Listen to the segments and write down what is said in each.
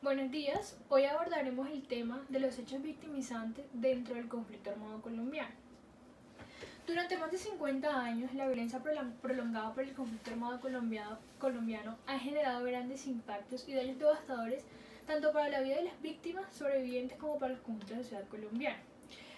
Buenos días, hoy abordaremos el tema de los hechos victimizantes dentro del conflicto armado colombiano. Durante más de 50 años, la violencia prolongada por el conflicto armado colombiano ha generado grandes impactos y daños devastadores tanto para la vida de las víctimas sobrevivientes como para el conjunto de la sociedad colombiana.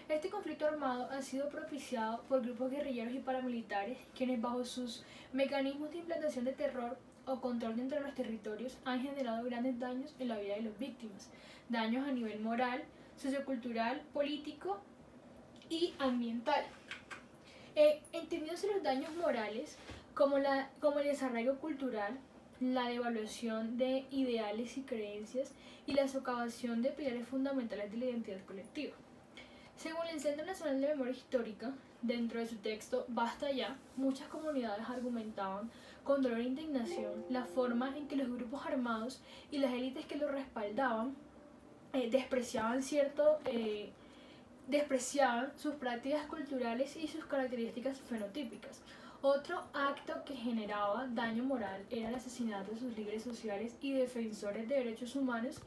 Este conflicto armado ha sido propiciado por grupos guerrilleros y paramilitares, quienes bajo sus mecanismos de implantación de terror o control dentro de los territorios han generado grandes daños en la vida de las víctimas, daños a nivel moral, sociocultural, político y ambiental. Entendidos los daños morales como el desarraigo cultural, la devaluación de ideales y creencias y la socavación de pilares fundamentales de la identidad colectiva. Según el Centro Nacional de Memoria Histórica, dentro de su texto Basta Ya, muchas comunidades argumentaban con dolor e indignación la forma en que los grupos armados y las élites que los respaldaban despreciaban sus prácticas culturales y sus características fenotípicas. Otro acto que generaba daño moral era el asesinato de sus líderes sociales y defensores de derechos humanos,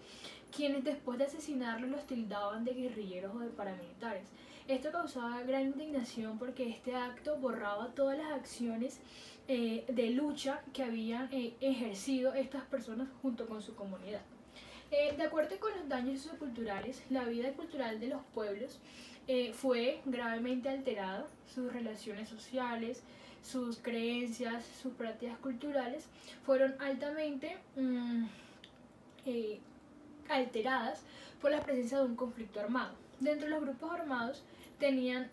quienes después de asesinarlos los tildaban de guerrilleros o de paramilitares. Esto causaba gran indignación porque este acto borraba todas las acciones de lucha que habían ejercido estas personas junto con su comunidad. De acuerdo con los daños socioculturales, la vida cultural de los pueblos fue gravemente alterada, sus relaciones sociales, sus creencias, sus prácticas culturales fueron altamente alteradas por la presencia de un conflicto armado. Dentro de los grupos armados tenían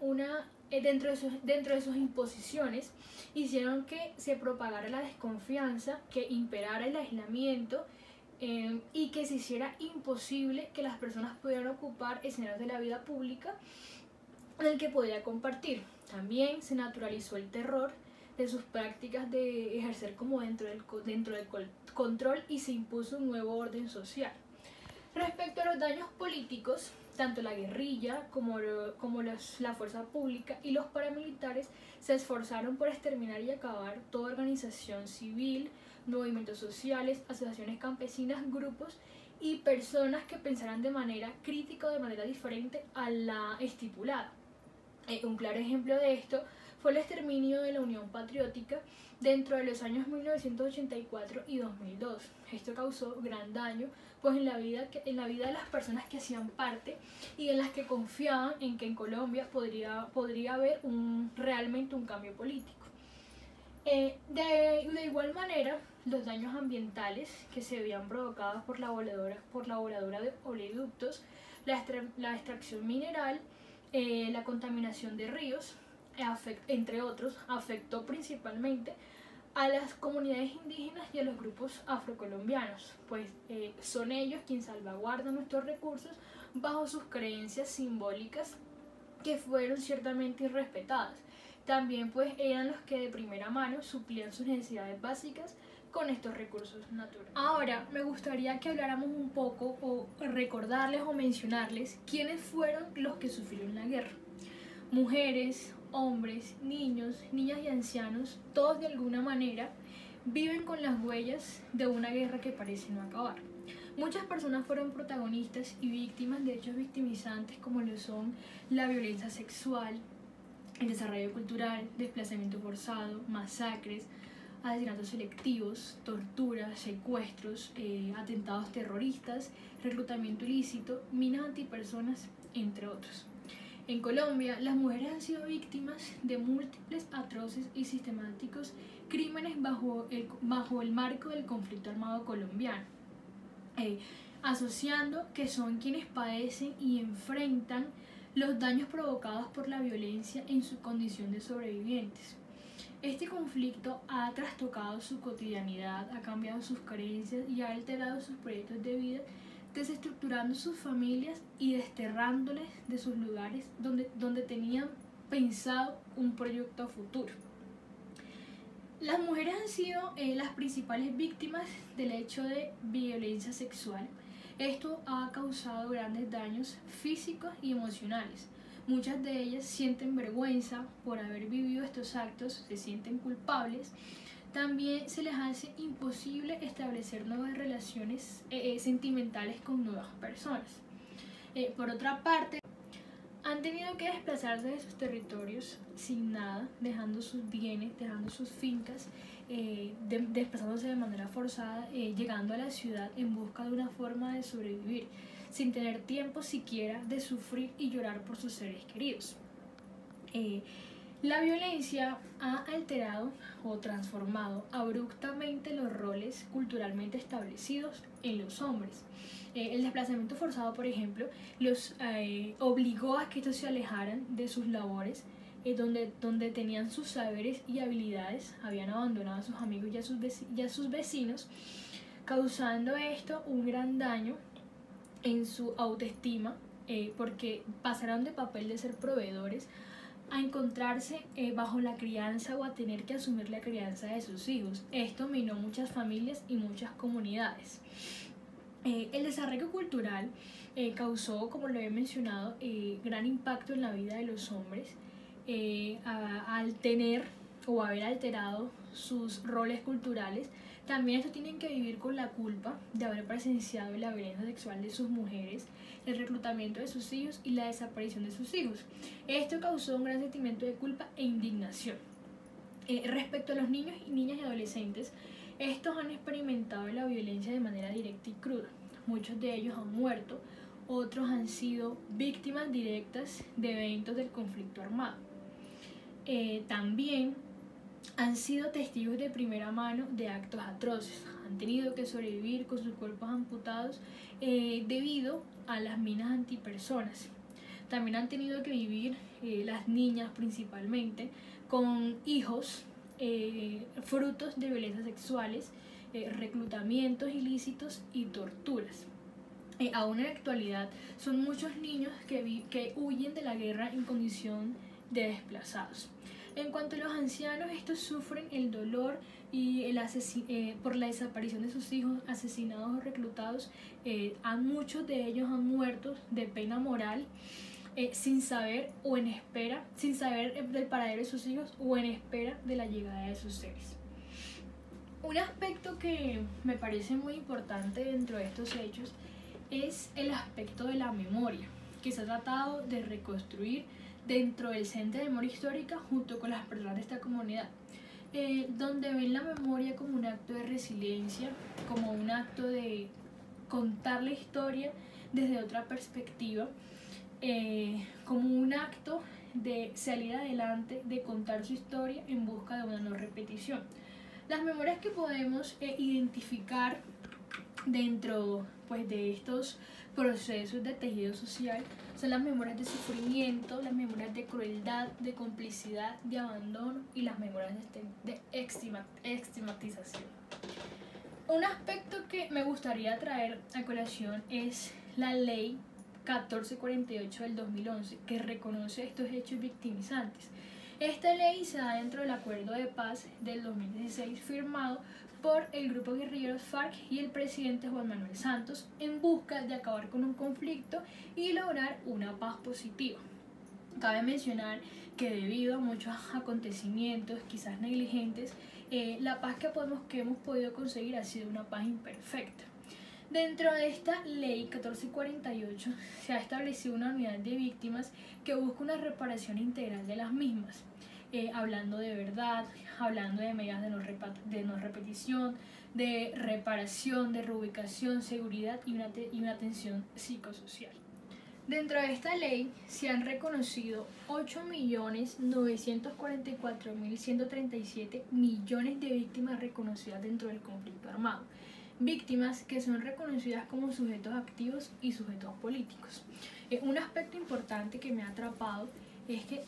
dentro de sus imposiciones hicieron que se propagara la desconfianza, que imperara el aislamiento y que se hiciera imposible que las personas pudieran ocupar escenarios de la vida pública en el que podía compartir. También se naturalizó el terror de sus prácticas de ejercer como dentro del control y se impuso un nuevo orden social. Respecto a los daños políticos, tanto la guerrilla como la fuerza pública y los paramilitares se esforzaron por exterminar y acabar toda organización civil, movimientos sociales, asociaciones campesinas, grupos y personas que pensaran de manera crítica o de manera diferente a la estipulada. Un claro ejemplo de esto fue el exterminio de la Unión Patriótica dentro de los años 1984 y 2002. Esto causó gran daño pues en la vida de las personas que hacían parte y en las que confiaban en que en Colombia podría haber realmente un cambio político. De igual manera, los daños ambientales que se habían provocado por la voladura de oleoductos, la extracción mineral, la contaminación de ríos, entre otros, afectó principalmente a las comunidades indígenas y a los grupos afrocolombianos, pues son ellos quienes salvaguardan nuestros recursos bajo sus creencias simbólicas que fueron ciertamente irrespetadas. También pues eran los que de primera mano suplían sus necesidades básicas con estos recursos naturales. Ahora me gustaría que habláramos un poco o recordarles o mencionarles quiénes fueron los que sufrieron la guerra. Mujeres, hombres, niños, niñas y ancianos, todos de alguna manera viven con las huellas de una guerra que parece no acabar. Muchas personas fueron protagonistas y víctimas de hechos victimizantes como lo son la violencia sexual, el desarrollo cultural, desplazamiento forzado, masacres, asesinatos selectivos, torturas, secuestros, atentados terroristas, reclutamiento ilícito, minas antipersonas, entre otros. En Colombia, las mujeres han sido víctimas de múltiples atroces y sistemáticos crímenes bajo el marco del conflicto armado colombiano, asociando que son quienes padecen y enfrentan los daños provocados por la violencia en su condición de sobrevivientes. Este conflicto ha trastocado su cotidianidad, ha cambiado sus creencias y ha alterado sus proyectos de vida, desestructurando sus familias y desterrándoles de sus lugares donde tenían pensado un proyecto a futuro. Las mujeres han sido las principales víctimas del hecho de violencia sexual. Esto ha causado grandes daños físicos y emocionales. Muchas de ellas sienten vergüenza por haber vivido estos actos, se sienten culpables. también se les hace imposible establecer nuevas relaciones sentimentales con nuevas personas. Por otra parte, han tenido que desplazarse de sus territorios sin nada, dejando sus bienes, dejando sus fincas, desplazándose de manera forzada, llegando a la ciudad en busca de una forma de sobrevivir, sin tener tiempo siquiera de sufrir y llorar por sus seres queridos. La violencia ha alterado o transformado abruptamente los roles culturalmente establecidos en los hombres. El desplazamiento forzado, por ejemplo, los obligó a que estos se alejaran de sus labores, donde tenían sus saberes y habilidades, habían abandonado a sus amigos y a sus vecinos, causando esto un gran daño en su autoestima, porque pasaron de papel de ser proveedores a encontrarse bajo la crianza o a tener que asumir la crianza de sus hijos. Esto minó muchas familias y muchas comunidades. El desarrollo cultural causó, como lo he mencionado, gran impacto en la vida de los hombres al tener o haber alterado sus roles culturales. También estos tienen que vivir con la culpa de haber presenciado la violencia sexual de sus mujeres, el reclutamiento de sus hijos y la desaparición de sus hijos. Esto causó un gran sentimiento de culpa e indignación. Respecto a los niños y niñas y adolescentes, estos han experimentado la violencia de manera directa y cruda. Muchos de ellos han muerto, otros han sido víctimas directas de eventos del conflicto armado. También han sido testigos de primera mano de actos atroces. Han tenido que sobrevivir con sus cuerpos amputados debido a las minas antipersonas. También han tenido que vivir, las niñas principalmente, con hijos frutos de violencias sexuales, reclutamientos ilícitos y torturas. Aún en la actualidad son muchos niños que huyen de la guerra en condición de desplazados. En cuanto a los ancianos, estos sufren el dolor y por la desaparición de sus hijos asesinados o reclutados. Muchos de ellos han muerto de pena moral, sin saber del paradero de sus hijos o en espera de la llegada de sus seres. Un aspecto que me parece muy importante dentro de estos hechos es el aspecto de la memoria, que se ha tratado de reconstruir dentro del Centro de Memoria Histórica junto con las personas de esta comunidad, donde ven la memoria como un acto de resiliencia, como un acto de contar la historia desde otra perspectiva, como un acto de salir adelante, de contar su historia en busca de una no repetición. Las memorias que podemos identificar dentro de estos procesos de tejido social son las memorias de sufrimiento, las memorias de crueldad, de complicidad, de abandono y las memorias de estigmatización. Un aspecto que me gustaría traer a colación es la ley 1448 del 2011, que reconoce estos hechos victimizantes. Esta ley se da dentro del acuerdo de paz del 2016 firmado por el grupo guerrilleros FARC y el presidente Juan Manuel Santos en busca de acabar con un conflicto y lograr una paz positiva. Cabe mencionar que debido a muchos acontecimientos, quizás negligentes, la paz que hemos podido conseguir ha sido una paz imperfecta. Dentro de esta ley 1448 se ha establecido una unidad de víctimas que busca una reparación integral de las mismas, hablando de verdad, hablando de medidas de no repetición, de reparación, de reubicación, seguridad y una atención psicosocial. Dentro de esta ley se han reconocido 8.944.137 millones de víctimas reconocidas dentro del conflicto armado. Víctimas que son reconocidas como sujetos activos y sujetos políticos. Un aspecto importante que me ha atrapado es que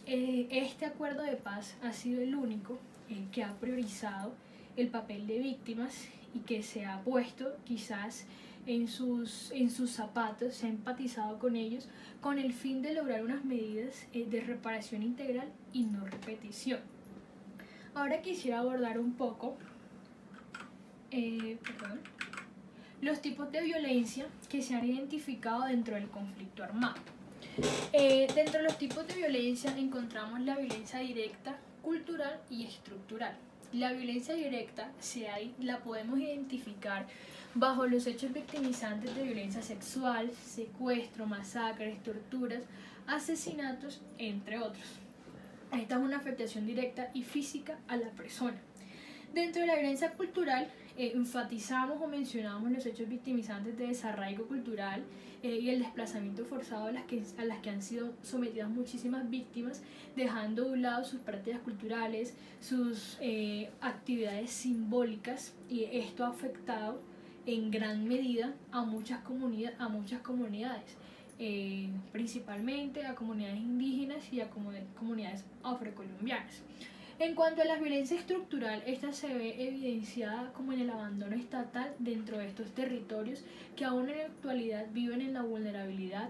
este acuerdo de paz ha sido el único que ha priorizado el papel de víctimas y que se ha puesto quizás en sus zapatos, se ha empatizado con ellos con el fin de lograr unas medidas de reparación integral y no repetición. Ahora quisiera abordar un poco los tipos de violencia que se han identificado dentro del conflicto armado. Dentro de los tipos de violencia encontramos la violencia directa, cultural y estructural. La violencia directa la podemos identificar bajo los hechos victimizantes de violencia sexual, secuestro, masacres, torturas, asesinatos, entre otros. Esta es una afectación directa y física a la persona. Dentro de la violencia cultural, enfatizamos o mencionamos los hechos victimizantes de desarraigo cultural y el desplazamiento forzado a las que han sido sometidas muchísimas víctimas, dejando de un lado sus prácticas culturales, sus actividades simbólicas, y esto ha afectado en gran medida a muchas comunidades, principalmente a comunidades indígenas y a comunidades afrocolombianas. En cuanto a la violencia estructural, esta se ve evidenciada como en el abandono estatal dentro de estos territorios que aún en la actualidad viven en la vulnerabilidad,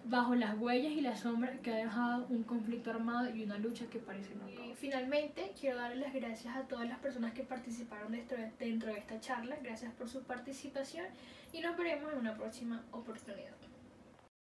bajo las huellas y la sombra que ha dejado un conflicto armado y una lucha que parece no acabar. Finalmente, quiero darles las gracias a todas las personas que participaron dentro de esta charla. Gracias por su participación y nos veremos en una próxima oportunidad.